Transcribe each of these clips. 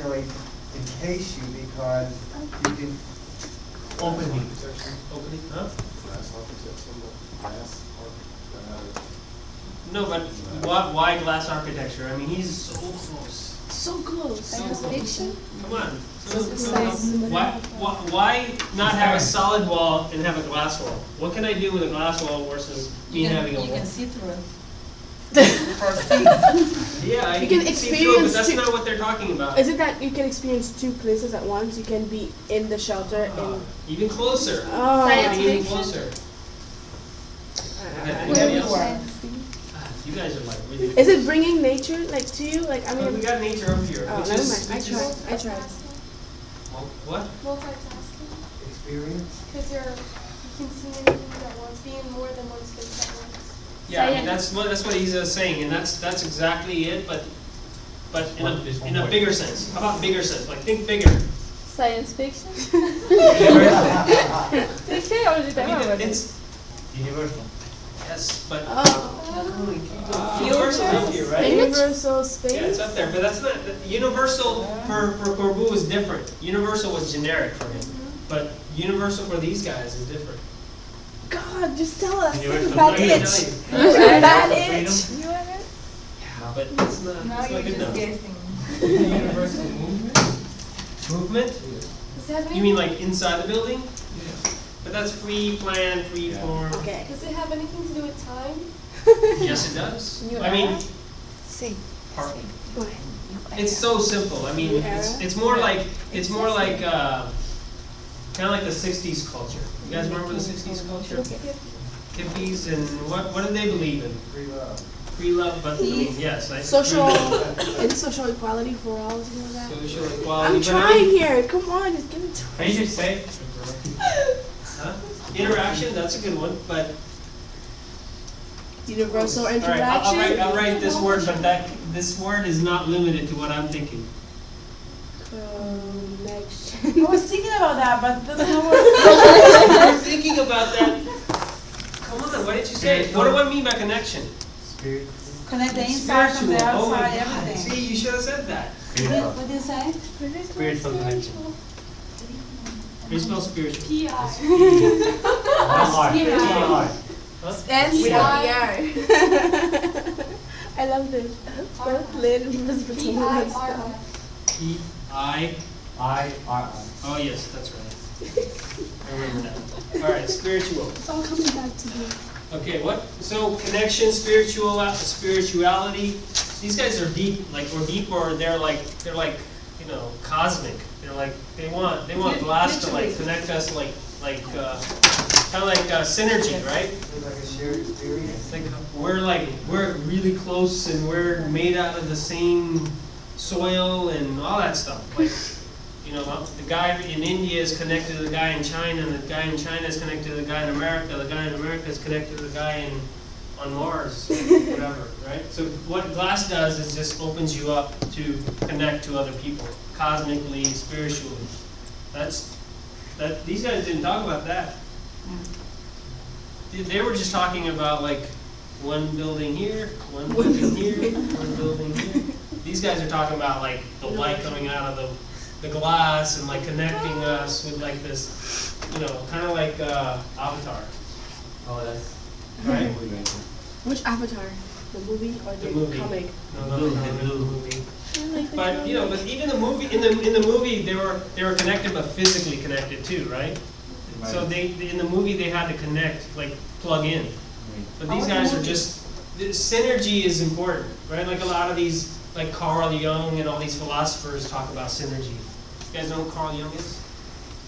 really encase you because you can Opening. Opening, huh? Glass architecture, glass No, but why glass architecture? I mean, he's so close. So close. Science fiction? Come on. Science. Why not have a solid wall and have a glass wall? What can I do with a glass wall versus me having a You wall? can see through it. Yeah, I You can see through it, but experience that's two- not what they're talking about. Is it that you can experience two places at once? You can be in the shelter and Even closer. oh. Even closer. Anybody else? You guys are like really. Is it bringing nature like to you? Like I But we mean, got nature up here. oh, which never is, mind. I tried. What? Multitasking, experience. because you can see anything at once, be in more than one space at once. Yeah, I mean that's what he's saying, and that's exactly it. But in a bigger sense. How about bigger sense? Like think bigger. Science fiction? I Universal. mean, it's Universal. yes, but Oh. universal up here, right? Universal space. Yeah, it's up there, but that's not universal for Corbu is different. Universal was generic for him, but universal for these guys is different. God, just tell us. Take a Universal bad freedom. itch. Tell Take a bad Freedom. itch. Yeah, but it's not. Now It's you're not good just enough. guessing. Universal movement? Movement? Does it have You mean anything, like inside the building? Yeah. But that's free plan, free Yeah. form. Okay. does it have anything to do with time? Yes, it does. I mean, See. part, What? it's so simple. I mean, it's more like kind of like the '60s culture. You guys remember the '60s culture? Hippies and what did they believe in? Free love. Free love, but I mean, yes, I Social and social equality for all, something like that. social equality. I'm but I trying mean, here. Come on, just give it to Can you just say? huh? Interaction, that's a good one. But universal all right, interaction. I'll write this word, but this word is not limited to what I'm thinking. Connection. I was thinking about that, but that's not what. You're thinking about that. Come on, why didn't you say it? What do I mean by connection? Spirit. Connect the inside from the Spiritual. Oh my outside, God. everything. See, you should have said that. What did you say? Spiritual connection. How do you spell spiritual? P.I. T-I. Huh? I love this. Both Lynn and Miss Bettina. P.I.R.I. P-I. I-R-I. Oh yes, that's right. I remember that. All right, spiritual. It's all coming back to me. Okay, what? So connection, spirituality. These guys are deep, or they're like cosmic. They're like they want glass to like connect us, like kind of like synergy, right? It's like a shared experience. It's like we're really close and we're made out of the same soil and all that stuff. Like, the guy in India is connected to the guy in China, and the guy in China is connected to the guy in America. The guy in America is connected to the guy on Mars, whatever, right? So what glass does is just opens you up to connect to other people, cosmically, spiritually. These guys didn't talk about that. They were just talking about like one building here, one building here, one building here. These guys are talking about like the light coming out of the glass and like connecting us with like this, kind of like Avatar, Oh, that's right? Which Avatar? The movie or the, The movie. comic? No, the movie. I like the But comic. but even the movie in the movie they were connected but physically connected too, right? So in the movie they had to connect, like plug in. But these guys are just the synergy is important, right? Like a lot of these, like Carl Jung and all these philosophers talk about synergy. You guys know who Carl Jung is?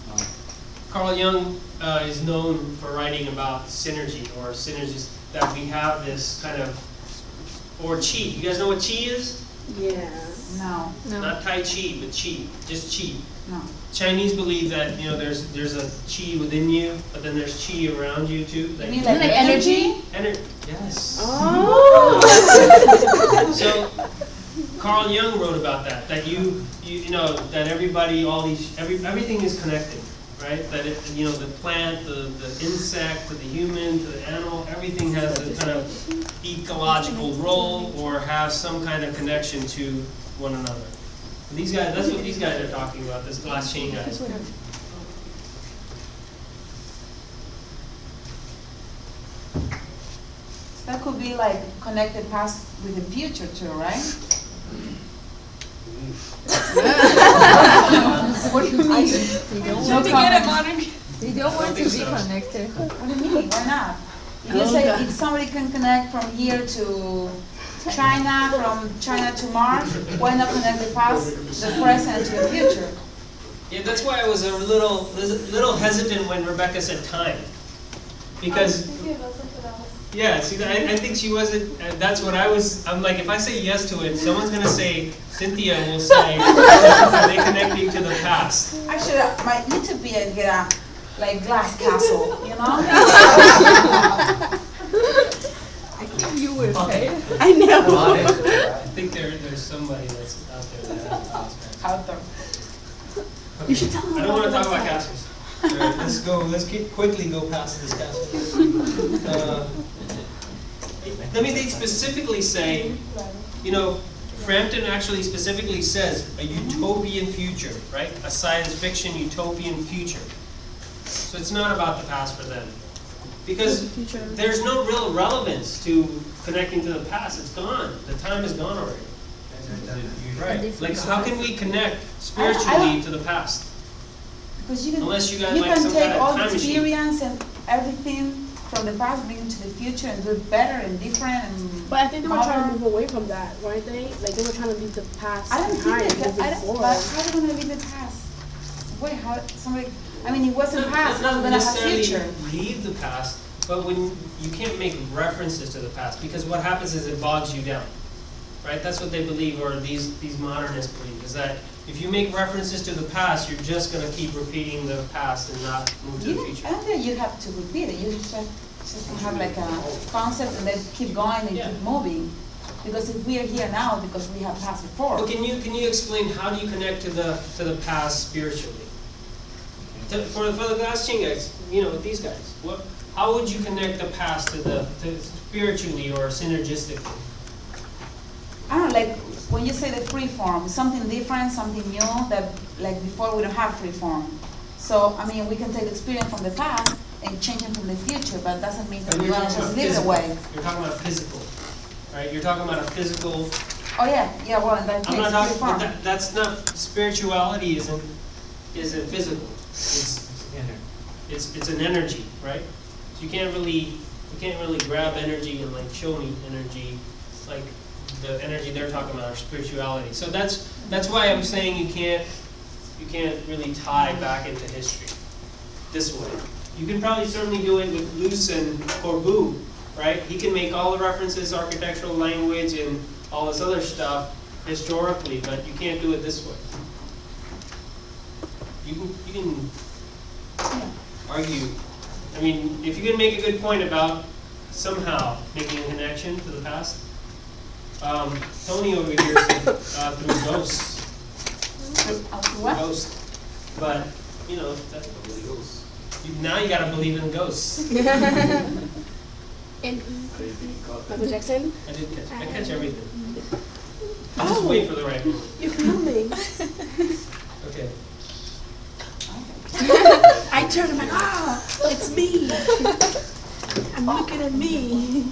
No. Carl Jung is known for writing about synergy or synergies, that we have this kind of, or qi. You guys know what qi is? Yeah. No, Not Tai Chi, but qi, just qi. no. Chinese believe that there's a qi within you, but then there's qi around you too. You mean like energy? Yes. Oh. So Carl Jung wrote about that. That that everybody, everything is connected, right? That the plant, the insect, to the human, to the animal, everything has a kind of ecological role or has some kind of connection to one another. These guys, that's what these guys are talking about, this glass chain guys. That could be like connected past with the future too, right? What do you mean? No comment. They don't want to think be so. connected. What do you mean? Why not? If you say if somebody can connect from here to China, from China to Mars, why not connect the past, the present to the future? Yeah, that's why I was a little hesitant when Rebecca said time. I was Because, thinking about something else. yeah, see, I think she wasn't, that's what I was, I'm like, if I say yes to it, someone's gonna say, Cynthia will say, are they connecting to the past? Actually, my utopia get a like glass castle, you know? I think you will say. I know. Got it. I think there's somebody that's out there that has those kinds. Out there. You should tell them I don't about wanna talk the about website. castles. All right, let's quickly go past this castle. I mean, they specifically say, you know, Frampton actually specifically says a utopian future, right? A science fiction utopian future. So it's not about the past for them. Because Future. there's no real relevance to connecting to the past. It's gone. The time is gone already. Right. Like, how can we connect spiritually to the past? Because you can, Unless you got, you like, can some take kind of all the time machine. experience and everything from the past, bring it to the future, and do it better and different and. But I think they were trying to modern. move away from that, weren't they? Like they were trying to leave the past I don't behind think and that. moving I don't, forward. but how are they gonna leave the past? Wait, how somebody? I mean, it wasn't past. It's It's not gonna have necessarily future. leave the past, but when you can't make references to the past, because what happens is it bogs you down, right? That's what they believe, or these modernists believe, is that if you make references to the past, you're just going to keep repeating the past and not move to the I future. don't think you have to repeat it. You just have like a concept and then keep going and Yeah. keep moving. Because if we are here now, because we have passed before. Well, can you explain how do you connect to the past spiritually? For the glass chain guys, you know, these guys, how would you connect the past to spiritually or synergistically? I don't know, like when you say the free form, something different, something new that like before we don't have free form. So I mean, we can take experience from the past and change it from the future, but doesn't mean that But we you're want to talking just about live it physical. away. You're talking about physical, right? You're talking about a physical. Oh yeah, well in that I'm case, not free talking. form. That's not spirituality. Isn't physical. It's an energy, right? So you can't really grab energy and like show me energy, like the energy they're talking about, or spirituality. So that's why I'm saying you can't really tie back into history this way. You can probably certainly do it with Luce and Corbu, right? He can make all the references, architectural language, and all this other stuff historically, but you can't do it this way. You can argue. I mean, if you can make a good point about somehow making a connection to the past. Tony over here said through ghosts. What? Ghosts. But, you know, now you gotta believe in ghosts. And Michael Jackson? I catch everything. I just wait for the right moment. You're filming. Okay. I turned, I'm like, it's me. I'm looking at me.